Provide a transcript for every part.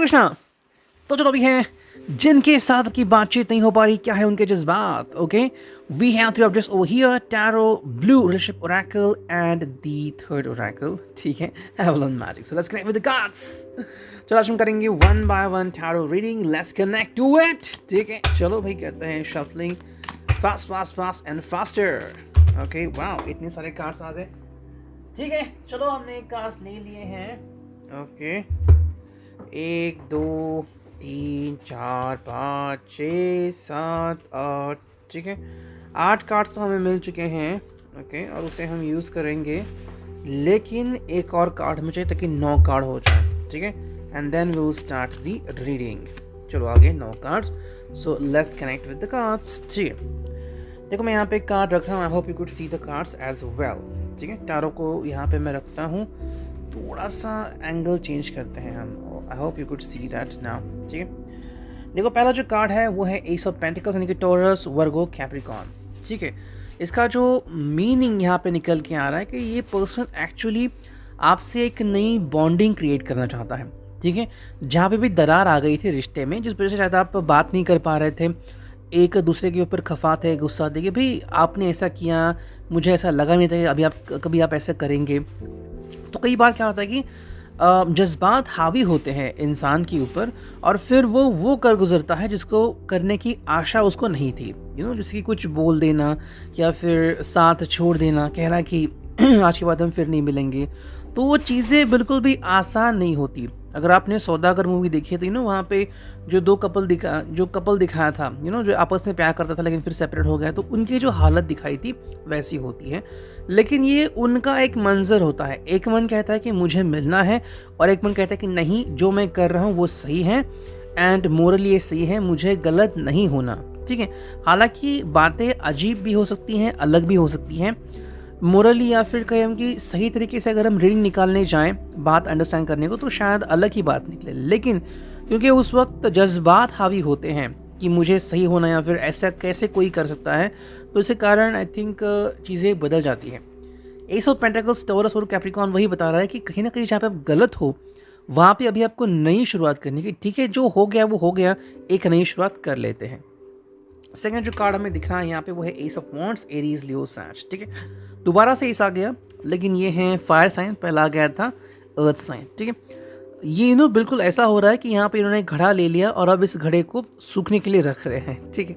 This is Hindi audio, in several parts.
कृष्णा। तो चलो अभी हैं जिनके साथ की बातचीत नहीं हो पा रही, क्या है उनके जज्बात। Okay, we have three objects over here, tarot, blue relationship oracle and the third oracle. ठीक है, Avalon magic. So let's connect with the cards. चलो आज हम करेंगे one by one tarot reading. Let's connect to it. ठीक है, चलो भाई करते हैं shuffling fast fast fast and faster. Okay, wow इतने सारे कार्ड्स आ गए। ठीक है, चलो हमने कार्ड्स ले लिए हैं। ओके, 1 2 3 4 5 6 7 8। ठीक है, 8 कार्ड्स तो हमें मिल चुके हैं। ओके, और उसे हम यूज़ करेंगे, लेकिन एक और कार्ड हमें चाहिए ताकि 9 कार्ड हो जाए। ठीक है, and then we will start the reading. चलो आगे 9 cards. So let's connect with the cards. ठीक है, देखो मैं यहाँ पे कार्ड रख रहा हूँ। I hope you could see the cards as well. ठीक है, टैरो को यहाँ पे मैं रखता हूँ, थोड़ा सा एंगल चेंज करते हैं हम। आई hope you could see that now. ठीक है, देखो पहला जो कार्ड है वो है एस ऑफ पेंटिकल्स, यानी कि टॉरस, वर्गो, कैप्रिकॉर्न। ठीक है, इसका जो मीनिंग यहाँ पे निकल के आ रहा है कि ये पर्सन एक्चुअली आपसे एक नई बॉन्डिंग क्रिएट करना चाहता है। ठीक है, जहाँ पे भी दरार आ गई थी रिश्ते में, जिस वजह से शायद आप बात नहीं कर पा रहे थे, एक दूसरे के ऊपर खफा थे, गुस्सा थे कि भाई आपने ऐसा किया, मुझे ऐसा लगा नहीं था कि अभी आप कभी आप ऐसा करेंगे। तो कई बार क्या होता है कि जज्बात हावी होते हैं इंसान के ऊपर, और फिर वो कर गुजरता है जिसको करने की आशा उसको नहीं थी। जैसे कि कुछ बोल देना या फिर साथ छोड़ देना, कहना कि आज के बाद हम फिर नहीं मिलेंगे। तो वो चीज़ें बिल्कुल भी आसान नहीं होती। अगर आपने सौदागर मूवी देखी है तो वहाँ पे जो कपल दिखाया था, जो आपस में प्यार करता था लेकिन फिर सेपरेट हो गया, तो उनकी जो हालत दिखाई थी वैसी होती है। लेकिन ये उनका एक मंजर होता है। एक मन कहता है कि मुझे मिलना है, और एक मन कहता है कि नहीं, जो मैं कर रहा हूँ वो सही है एंड मोरली ये सही है, मुझे गलत नहीं होना। ठीक है, हालांकि बातें अजीब भी हो सकती हैं, अलग भी हो सकती हैं। मोरली या फिर कहें हम कि सही तरीके से अगर हम रीडिंग निकालने जाएं, बात अंडरस्टैंड करने को, तो शायद अलग ही बात निकले। लेकिन क्योंकि उस वक्त जज्बात हावी होते हैं कि मुझे सही होना या फिर ऐसा कैसे कोई कर सकता है, तो इसी कारण आई थिंक चीज़ें बदल जाती हैं। एस ऑफ पेंटाकल्स, टॉरस और कैप्रिकॉर्न वही बता रहा है कि कहीं ना कहीं जहाँ पे आप गलत हो, वहाँ पे अभी आपको नई शुरुआत करनी है। ठीक है, जो हो गया वो हो गया, एक नई शुरुआत कर लेते हैं। सेकंड जो कार्ड हमें दिख रहा है यहाँ पे वो है S of wands, Aries, Leo, सैज। ठीक है, दोबारा से एस आ गया, लेकिन ये है फायर साइन, पहला आ गया था अर्थ साइन। ठीक है, ये बिल्कुल ऐसा हो रहा है कि यहाँ पे इन्होंने घड़ा ले लिया और अब इस घड़े को सूखने के लिए रख रहे हैं। ठीक है,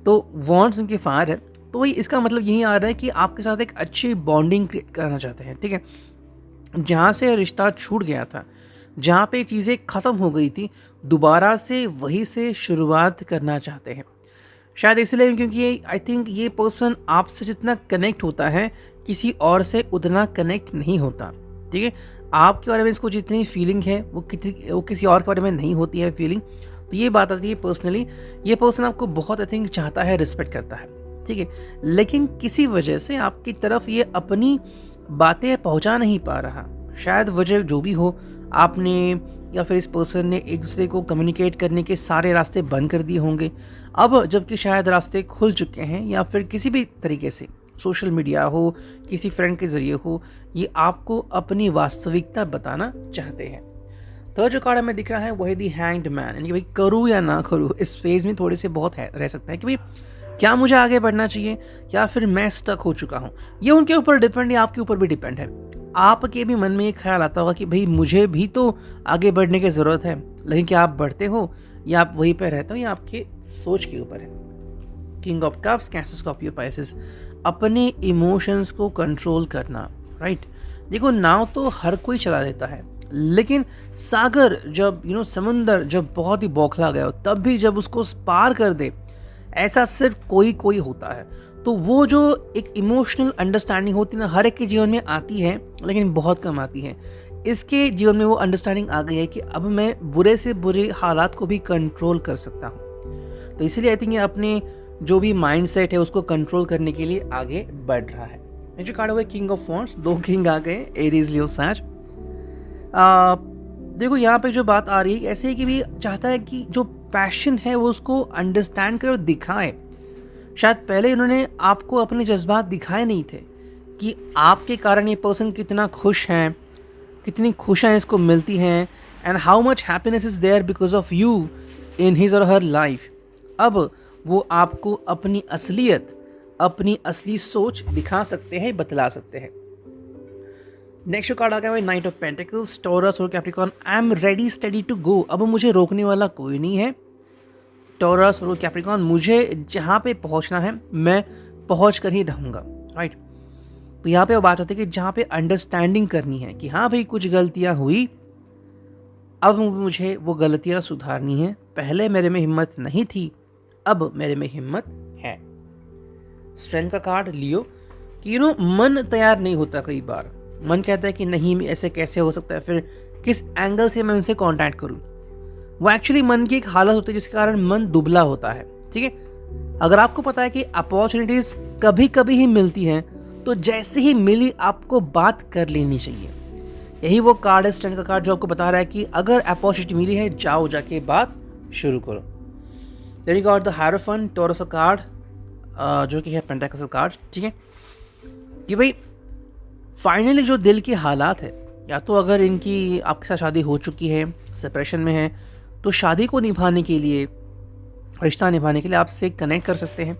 तो वॉन्ड्स उनकी फायर है, तो वही इसका मतलब यही आ रहा है कि आपके साथ एक अच्छी बॉन्डिंग क्रिएट करना चाहते हैं। ठीक है, जहाँ से रिश्ता छूट गया था, जहाँ पे चीज़ें ख़त्म हो गई थी, दोबारा से वही से शुरुआत करना चाहते हैं। शायद इसलिए क्योंकि आई थिंक ये पर्सन आपसे जितना कनेक्ट होता है, किसी और से उतना कनेक्ट नहीं होता। ठीक है, आपके बारे में इसको जितनी फीलिंग है वो किसी और के बारे में नहीं होती है फीलिंग। तो ये बात आती है पर्सनली, ये पर्सन आपको बहुत आई थिंक चाहता है, रिस्पेक्ट करता है। ठीक है, लेकिन किसी वजह से आपकी तरफ ये अपनी बातें पहुंचा नहीं पा रहा। शायद वजह जो भी हो, आपने या फिर इस पर्सन ने एक दूसरे को कम्युनिकेट करने के सारे रास्ते बंद कर दिए होंगे। अब जबकि शायद रास्ते खुल चुके हैं, या फिर किसी भी तरीके से सोशल मीडिया हो, किसी फ्रेंड के ज़रिए हो, ये आपको अपनी वास्तविकता बताना चाहते हैं। थर्ड जो कार्ड हमें दिख रहा है वो है दी हैंग्ड मैन, यानी कि भाई करूँ या ना करूँ, इस फेज में थोड़े से बहुत रह सकता है कि भाई क्या मुझे आगे बढ़ना चाहिए या फिर मैं स्टक हो चुका हूँ। ये उनके ऊपर डिपेंड है, आपके ऊपर भी डिपेंड है। आपके भी मन में ये ख्याल आता होगा कि भाई मुझे भी तो आगे बढ़ने की ज़रूरत है, लेकिन क्या आप बढ़ते हो या आप वहीं पर रहते हो, या आपके सोच के ऊपर है। King of cups, cancer, Scorpio, Pisces, अपने इमोशंस को कंट्रोल करना। राइट, देखो नाव तो हर कोई चला लेता है, लेकिन सागर जब समुंदर जब बहुत ही बौखला गया हो, तब भी जब उसको पार कर दे, ऐसा सिर्फ कोई होता है। तो वो जो एक इमोशनल अंडरस्टैंडिंग होती है ना, हर एक के जीवन में आती है, लेकिन बहुत कम आती है। इसके जीवन में वो अंडरस्टैंडिंग आ गई है कि अब मैं बुरे से बुरे हालात को भी कंट्रोल कर सकता हूँ। तो इसलिए आई थिंक ये अपने जो भी माइंडसेट है उसको कंट्रोल करने के लिए आगे बढ़ रहा है। ये जो कार्ड हुआ किंग ऑफ वॉन्ड्स, 2 किंग आ गए, एरीज, लियो, सैज। देखो यहाँ पे जो बात आ रही है ऐसे है कि भी चाहता है कि जो पैशन है वो उसको अंडरस्टैंड करे और दिखाए। शायद पहले उन्होंने आपको अपने जज्बात दिखाए नहीं थे कि आपके कारण ये पर्सन कितना खुश हैं, कितनी खुशियाँ इसको मिलती हैं, and how much happiness is there because of you in his or her life. अब वो आपको अपनी असलियत, अपनी असली सोच दिखा सकते हैं, बतला सकते हैं। नेक्स्ट कार्ड आ गया है नाइट ऑफ पेंटिकल्स, टॉरस और Capricorn. I am ready steady to go. अब मुझे रोकने वाला कोई नहीं है। टॉरस और कैप्रिकॉर्न, मुझे जहाँ पे पहुँचना है मैं पहुँच कर ही रहूँगा, राइट। तो यहाँ पे वो बात होती है कि जहाँ पे अंडरस्टैंडिंग करनी है कि हाँ भाई कुछ गलतियाँ हुई, अब मुझे वो गलतियाँ सुधारनी है। पहले मेरे में हिम्मत नहीं थी, अब मेरे में हिम्मत है। स्ट्रेंथ का कार्ड लियो कि मन तैयार नहीं होता। कई बार मन कहता है कि नहीं ऐसे कैसे हो सकता है, फिर किस एंगल से मैं उनसे कांटेक्ट करूं। वो एक्चुअली मन की एक हालत होती है जिसके कारण मन दुबला होता है, ठीक है। अगर आपको पता है कि अपॉर्चुनिटीज कभी कभी ही मिलती हैं, तो जैसे ही मिली आपको बात कर लेनी चाहिए। यही वो कार्ड है, स्ट्रेंथ का कार्ड, जो आपको बता रहा है कि अगर अपॉर्चुनिटी मिली है, जाओ जाके बात शुरू करो। Then you got the hierophant, Taurus card, जो कि है पेंटाकल्स कार्ड, ठीक है। कि भाई फाइनली जो दिल की हालात है, या तो अगर इनकी आपके साथ शादी हो चुकी है, सेपरेशन में है, तो शादी को निभाने के लिए, रिश्ता निभाने के लिए आपसे कनेक्ट कर सकते हैं।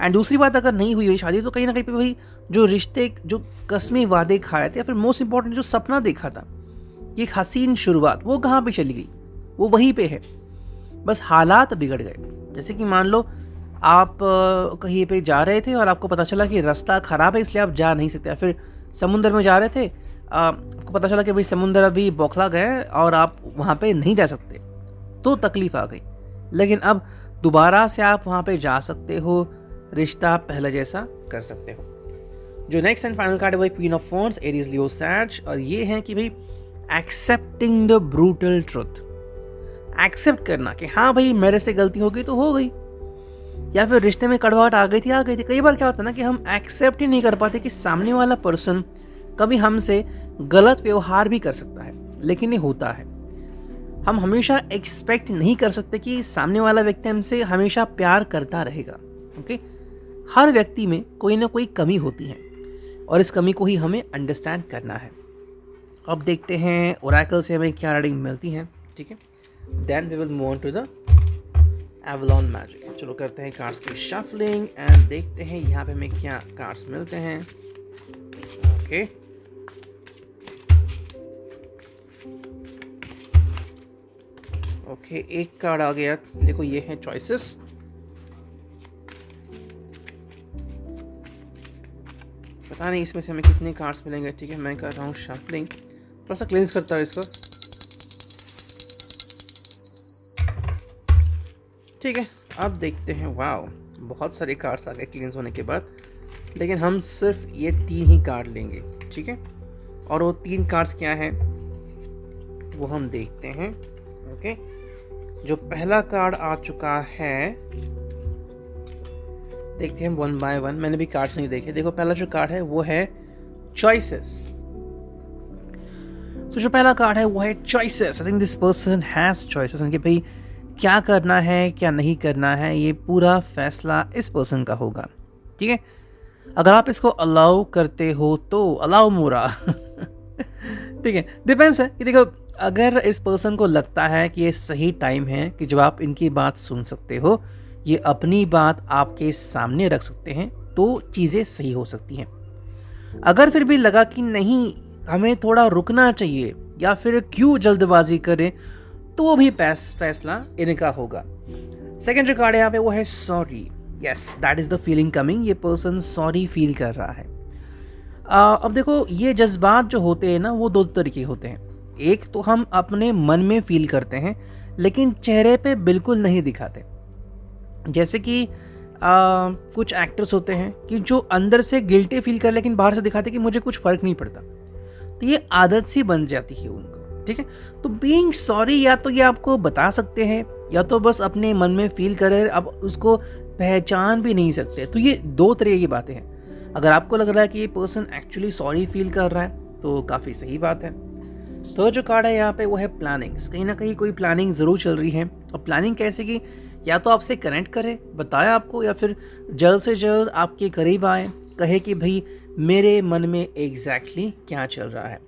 एंड दूसरी बात, अगर नहीं हुई शादी, तो कहीं ना कहीं पे भाई जो रिश्ते, जो कस्में वादे खाए थे, या फिर मोस्ट इंपॉर्टेंट जो सपना देखा था, ये एक हसीन शुरुआत, वो कहाँ पे चली गई? वो वहीं पे है, बस हालात बिगड़ गए। जैसे कि मान लो आप कहीं पे जा रहे थे और आपको पता चला कि रास्ता ख़राब है, इसलिए आप जा नहीं सकते। फिर समुंदर में जा रहे थे, आपको पता चला कि भाई समुंदर अभी बौखला गया है और आप वहाँ पे नहीं जा सकते, तो तकलीफ आ गई। लेकिन अब दोबारा से आप वहाँ पे जा सकते हो, रिश्ता पहले जैसा कर सकते हो। जो नेक्स्ट एंड फाइनल कार्ड है वो queen of wands, Aries, Leo, Sag, और ये है कि भाई accepting the brutal truth. Accept करना कि हाँ भाई मेरे से गलती हो गई तो हो गई, या फिर रिश्ते में कड़वाहट आ गई थी। कई बार क्या होता है ना कि हम एक्सेप्ट ही नहीं कर पाते कि सामने वाला पर्सन कभी हमसे गलत व्यवहार भी कर सकता है, लेकिन ये होता है। हम हमेशा एक्सपेक्ट नहीं कर सकते कि सामने वाला व्यक्ति हमसे हमेशा प्यार करता रहेगा, ओके। हर व्यक्ति में कोई ना कोई कमी होती है और इस कमी को ही हमें अंडरस्टैंड करना है। अब देखते हैं ओरेकल से हमें क्या रीडिंग मिलती है, ठीक है। Then we will move on to the Avalon magic. चलो करते हैं कार्ड्स की शफलिंग एंड देखते हैं यहाँ पे हमें क्या कार्ड्स मिलते हैं, ओके। ओके, एक कार्ड आ गया, देखो ये है चॉइसेस। पता नहीं इसमें से हमें कितने कार्ड्स मिलेंगे, ठीक है। मैं कर रहा हूँ शफलिंग, थोड़ा सा क्लींस करता हूँ इसको, ठीक है। अब देखते हैं, वाओ बहुत सारे कार्ड्स आ गए क्लींस होने के बाद, लेकिन हम सिर्फ ये 3 ही कार्ड लेंगे, ठीक है। और वो 3 कार्ड्स क्या हैं वो हम देखते हैं, ओके। जो पहला कार्ड आ चुका है, देखते हैं वन बाय वन। मैंने भी कार्ड्स नहीं देखे। देखो पहला जो कार्ड है वो है चॉइसेस। तो जो पहला कार्ड है वो है choices. I think this person has choices, कि भाई क्या करना है क्या नहीं करना है, ये पूरा फैसला इस पर्सन का होगा, ठीक है। अगर आप इसको अलाउ करते हो तो अलाउ मोरा ठीक है, डिपेंड्स है कि देखो अगर इस पर्सन को लगता है कि ये सही टाइम है कि जब आप इनकी बात सुन सकते हो, ये अपनी बात आपके सामने रख सकते हैं, तो चीज़ें सही हो सकती हैं। अगर फिर भी लगा कि नहीं हमें थोड़ा रुकना चाहिए या फिर क्यों जल्दबाजी करें, तो वो भी फैसला इनका होगा। सेकेंड जो कार्ड है यहाँ पे वो है sorry. Yes, that is the feeling coming. ये पर्सन सॉरी फील कर रहा है। अब देखो ये जज्बात जो होते हैं ना वो 2 तरीके होते हैं। एक तो हम अपने मन में फील करते हैं लेकिन चेहरे पे बिल्कुल नहीं दिखाते। जैसे कि कुछ एक्टर्स होते हैं कि जो अंदर से गिल्टी फील कर लेकिन बाहर से दिखाते कि मुझे कुछ फर्क नहीं पड़ता, तो ये आदत सी बन जाती है उनको, ठीक है। तो बीइंग सॉरी या तो ये आपको बता सकते हैं या तो बस अपने मन में फील करे, अब उसको पहचान भी नहीं सकते। तो ये 2 तरह की बातें हैं। अगर आपको लग रहा है कि ये पर्सन एक्चुअली सॉरी फील कर रहा है तो काफ़ी सही बात है। तो जो कार्ड है यहाँ पे वो है प्लानिंग्स। कहीं ना कहीं कोई प्लानिंग ज़रूर चल रही है, और प्लानिंग कैसे कि या तो आपसे कनेक्ट करे, बताए आपको, या फिर जल्द से जल्द आपके करीब आए, कहे कि भाई मेरे मन में एग्जैक्टली क्या चल रहा है।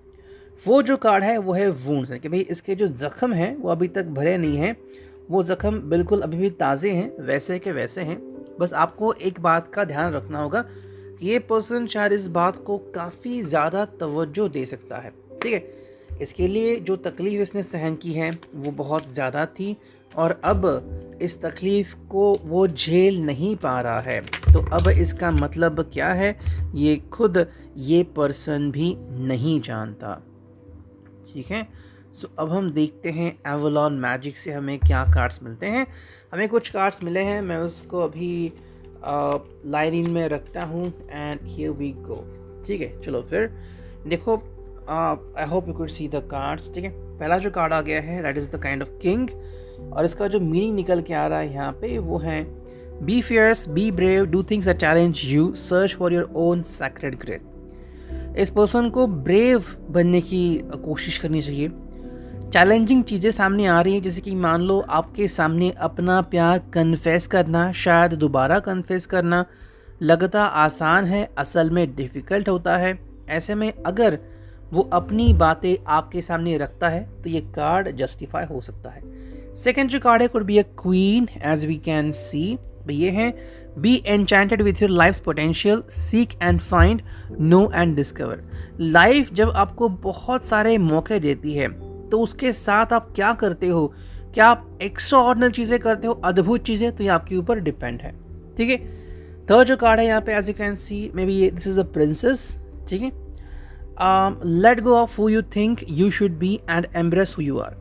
वो जो कार्ड है वो है वुंड्स, कि भाई इसके जो जख्म हैं वो अभी तक भरे नहीं हैं, वो जख्म बिल्कुल अभी भी ताज़े हैं, वैसे के वैसे हैं। बस आपको एक बात का ध्यान रखना होगा कि ये पर्सन शायद इस बात को काफ़ी ज़्यादा तवज्जो दे सकता है, ठीक है। इसके लिए जो तकलीफ़ इसने सहन की है वो बहुत ज़्यादा थी और अब इस तकलीफ़ को वो झेल नहीं पा रहा है। तो अब इसका मतलब क्या है ये खुद ये पर्सन भी नहीं जानता, ठीक है। सो अब हम देखते हैं एवलॉन मैजिक से हमें क्या कार्ड्स मिलते हैं। हमें कुछ कार्ड्स मिले हैं, मैं उसको अभी लाइन इन में रखता हूँ एंड हियर वी गो, ठीक है। चलो फिर देखो, आई hope you could see the cards, ठीक है। पहला जो कार्ड आ गया है that is the kind of king, और इसका जो मीनिंग निकल के आ रहा है यहाँ पे वो है be fierce, be brave, do things that challenge you, search for your own sacred grail. इस पर्सन को ब्रेव बनने की कोशिश करनी चाहिए। चैलेंजिंग चीज़ें सामने आ रही हैं, जैसे कि मान लो आपके सामने अपना प्यार कन्फेस करना, शायद दोबारा कन्फेस करना लगता आसान है, असल में डिफ़िकल्ट होता है। ऐसे में अगर वो अपनी बातें आपके सामने रखता है तो ये कार्ड जस्टिफाई हो सकता है। सेकेंड जो कार्ड है could be a queen, as we can see. ये है be enchanted with your life potential, seek and find, know and discover. Life जब आपको बहुत सारे मौके देती है तो उसके साथ आप क्या करते हो, क्या आप एक्स्ट्रा ऑर्डिनरी चीज़ें करते हो, अद्भुत चीज़ें, तो ये आपके ऊपर डिपेंड है, ठीक है। थर्ड जो कार्ड है यहाँ पे as you can see, maybe this is a princess, ठीक है। Let go of who you think you should be and embrace who you are.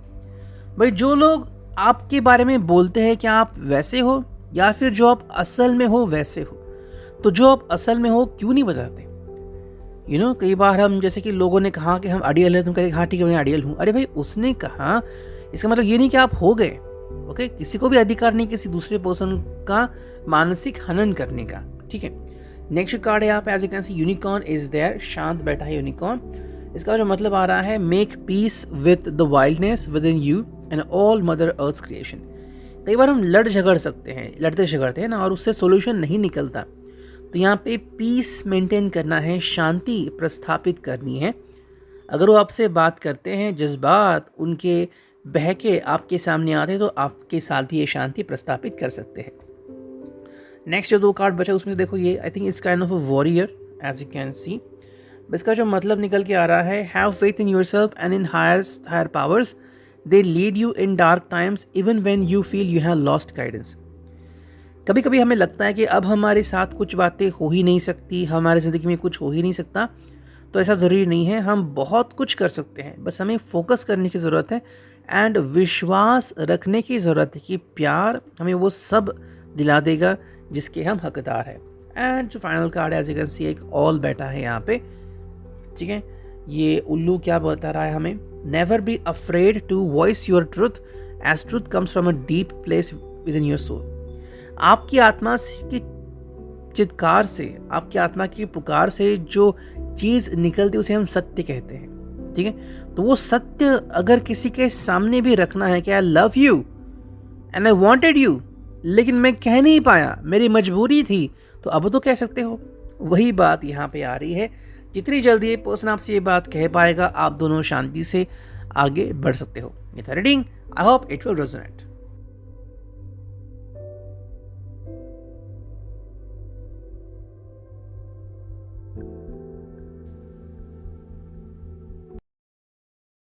भाई जो लोग आपके बारे में बोलते हैं क्या आप वैसे हो, या फिर जो आप असल में हो वैसे हो, तो जो आप असल में हो क्यों नहीं बताते। कई बार हम, जैसे कि लोगों ने कहा कि हम आइडियल हैं, तुम कहते हाँ ठीक है मैं आइडियल हूँ। अरे भाई उसने कहा, इसका मतलब ये नहीं कि आप हो गए, ओके। किसी को भी अधिकार नहीं किसी दूसरे पर्सन का मानसिक हनन करने का, ठीक है। नेक्स्ट कार्ड है यहाँ पे as you can see, unicorn is there, शांत बैठा है यूनिकॉर्न। इसका जो मतलब आ रहा है make peace with the wildness with in you and all mother earth creation. कई बार हम लड़ते झगड़ते हैं ना, और उससे सोल्यूशन नहीं निकलता, तो यहाँ पे पीस मेंटेन करना है, शांति प्रस्थापित करनी है। अगर वो आपसे बात करते हैं, जज्बात उनके बहके आपके सामने आते हैं, तो आपके साथ भी ये शांति प्रस्थापित कर सकते हैं। नेक्स्ट जो दो कार्ड बचा उसमें से देखो, ये I think is kind of a warrior, as you can see. इसका जो मतलब निकल के आ रहा है, have faith in yourself and in higher powers, they lead you in dark times even when you feel you have lost guidance. कभी कभी हमें लगता है कि अब हमारे साथ कुछ बातें हो ही नहीं सकती, हमारी ज़िंदगी में कुछ हो ही नहीं सकता, तो ऐसा ज़रूरी नहीं है, हम बहुत कुछ कर सकते हैं। बस हमें फोकस करने की ज़रूरत है एंड विश्वास रखने की ज़रूरत है कि प्यार हमें वो सब दिला देगा जिसके हम हकदार हैं। एंड जो फाइनल कार्ड है एज यू कैन सी, एक ऑल बैठा है यहाँ पे, ठीक है। ये उल्लू क्या बता रहा है हमें, never be afraid to voice your truth as truth comes from a deep place within your soul. आपकी आत्मा की चित्कार से, आपकी आत्मा की पुकार से जो चीज़ निकलती है उसे हम सत्य कहते हैं, ठीक है। तो वो सत्य अगर किसी के सामने भी रखना है कि I love you and I wanted you, लेकिन मैं कह नहीं पाया, मेरी मजबूरी थी, तो अब तो कह सकते हो। वही बात यहाँ पे आ रही है, जितनी जल्दी ये पर्सन आपसे ये बात कह पाएगा, आप दोनों शांति से आगे बढ़ सकते हो। ये था reading, I hope it will resonate.